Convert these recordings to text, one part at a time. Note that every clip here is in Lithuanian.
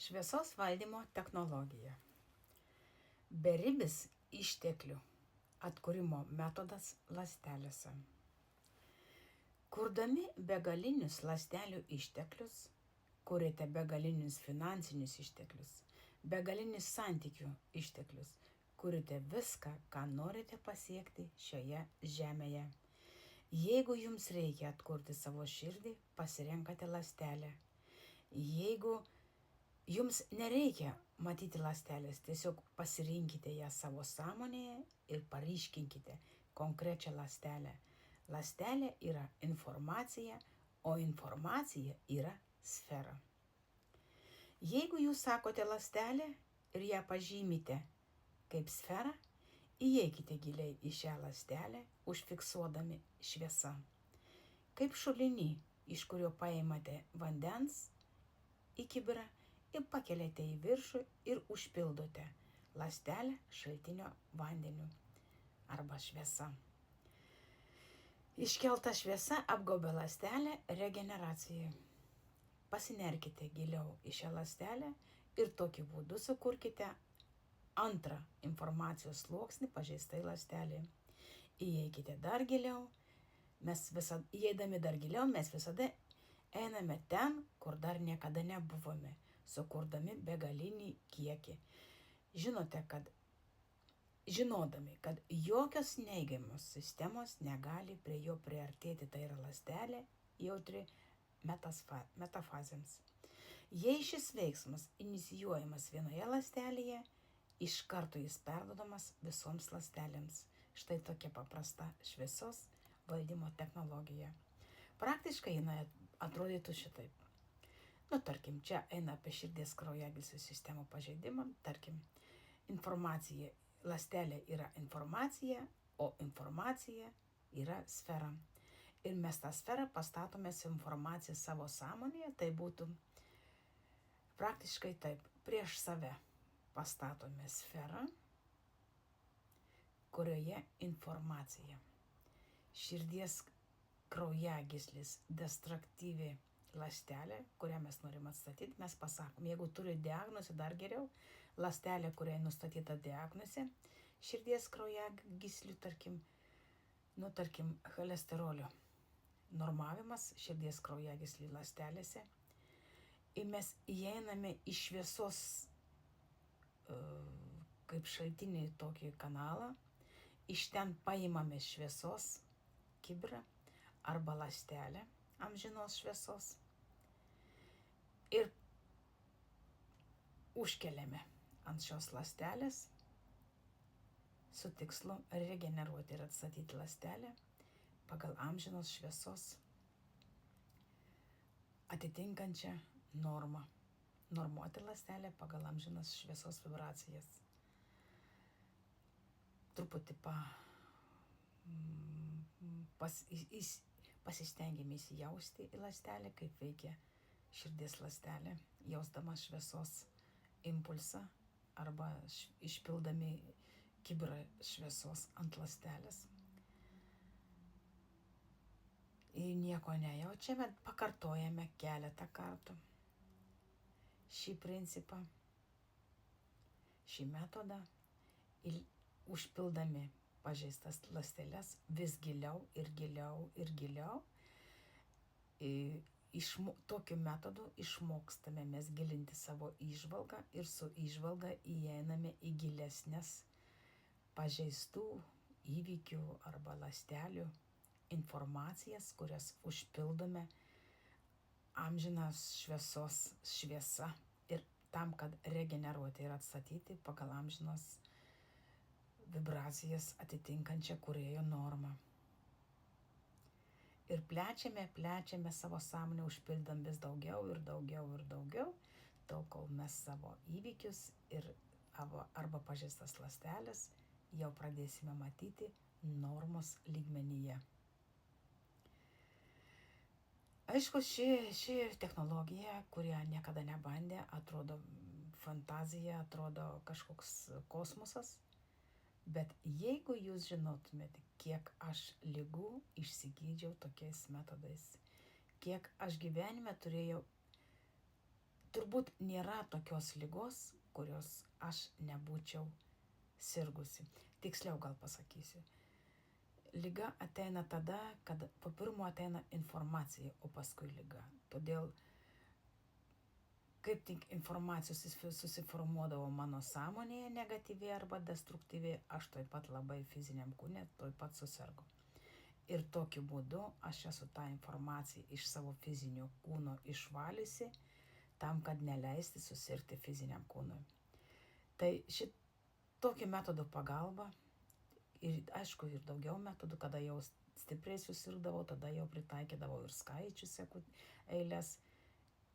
Šviesos valdymo technologija. Beribis išteklių atkūrimo metodas ląstelėse. Kurdami begalinius ląstelių išteklius, kuriate begalinius finansinius išteklius, begalinius santykių išteklius, kuriate viską, ką norite pasiekti šioje žemėje. Jeigu jums reikia atkurti savo širdį, pasirenkate ląstelę. Jeigu jums nereikia matyti ląstelės, tiesiog pasirinkite ją savo sąmonėje ir paryškinkite konkrečią ląstelę. Ląstelė yra informacija, o informacija yra sfera. Jeigu jūs sakote ląstelė ir ją pažymite kaip sferą, įeikite giliai į šią ląstelę, užfiksuodami šviesą. Kaip šulinį, iš kurio paimate vandens į kibirą ir pakeliate į viršų ir užpildote ląstelę šaltinio vandeniu arba šviesa. Iškelta šviesa apgaubia ląstelę regeneracijai. Pasinerkite giliau į šią ląstelę ir tokiu būdu sukurkite antrą informacijos sluoksnį pažeistai ląstelėje. Įeikite dar giliau. Įeidami dar giliau, mes visada einame ten, kur dar niekada nebuvome, sukurdami begalinį kiekį. Žinodami, kad jokios neigiamos sistemos negali prie jo priartėti, tai yra ląstelė jautri metafazėms. Jei šis veiksmas inicijuojamas vienoje ląstelėje, iš karto jis perduodamas visoms ląstelėms. Štai tokia paprasta šviesos valdymo technologija. Praktiškai jinai atrodytų šitaip. Tarkim, čia eina apie širdies kraujagyslių sistemų pažeidimą. Tarkim, ląstelė yra informacija, o informacija yra sfera. Ir mes tą sferą pastatome su informacija savo sąmonėje, tai būtų praktiškai taip, prieš save pastatome sferą, kurioje informacija. Širdies kraujagyslės destruktyvi ląstelė, kurią mes norim atstatyti, mes pasakom, jeigu turi diagnozę, dar geriau, ląstelė, kuriai nustatyta diagnozė, širdies kraujagyslių, tarkim, cholesterolio normavimas širdies kraujagyslių ląstelėse. Ir mes įeiname į šviesos kaip šaltinį tokį kanalą, iš ten paimame šviesos kibirą arba ląstelę amžinos šviesos ir užkeliame ant šios ląstelės su tikslu regeneruoti ir atstatyti ląstelę pagal amžinos šviesos atitinkančią normą. Normuoti ląstelę pagal amžinos šviesos vibracijas. Truputį pasistengėme įsijausti į ląstelę, kaip veikia širdies ląstelė, jausdama šviesos impulsą arba išpildami kibirą šviesos ant ląstelės. Ir nieko nejaučiame, pakartojame keletą kartų šį principą, šį metodą ir užpildami pažeistas ląsteles vis giliau ir giliau ir giliau. Tokiu metodu išmokstame mes gilinti savo įžvalgą ir su įžvalga įeiname į gilesnes pažeistų įvykių arba ląstelių informacijas, kurias užpildome amžinos šviesos šviesa ir tam, kad regeneruoti ir atstatyti pagal amžinos vibracijas atitinkančią kūrėjo normą. Ir plečiame savo sąmonę, užpildam vis daugiau ir daugiau ir daugiau, tol kol mes savo įvykius ir arba pažeistas ląsteles jau pradėsime matyti normos lygmenyje. Aišku, ši technologija, kurią niekada nebandė, atrodo fantazija, atrodo kažkoks kosmosas. Bet jeigu jūs žinotumėte, kiek aš ligų išsigydžiau tokiais metodais, kiek aš gyvenime turėjau turbūt nėra tokios ligos, kurios aš nebūčiau sirgusi. Tiksliau gal pasakysiu. Liga ateina tada, kad po pirmo ateina informacija, o paskui liga. Todėl, kaip tik informacijos susiformuodavo mano sąmonėje negatyviai arba destruktyviai, aš taip pat labai fiziniam kūne, taip pat susirgu. Ir tokiu būdu aš esu tą informaciją iš savo fizinio kūno išvalysi, tam, kad neleisti susirgti fiziniam kūnui. Tai šitokį metodų pagalba, ir aišku, ir daugiau metodų, kada jau stipriai susirgdavau, tada jau pritaikydavau ir skaičių eilės.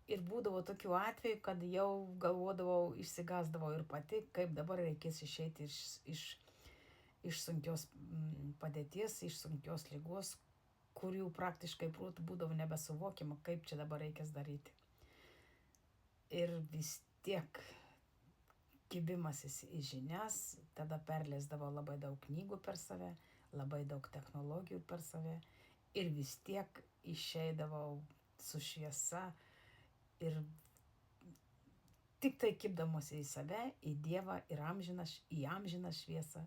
Ir būdavo tokių atvejų, kad jau galvodavau, išsigasdavau ir pati, kaip dabar reikės išeiti iš sunkios padėties, iš sunkios ligos, kurių praktiškai protų būdavo nebesuvokiama, kaip čia dabar reikės daryti. Ir vis tiek kibimasis į žinias, tada perleisdavo labai daug knygų per save, labai daug technologijų per save ir vis tiek išeidavau su šviesa ir tik tai kibdamosi į save, į Dievą ir į amžiną šviesą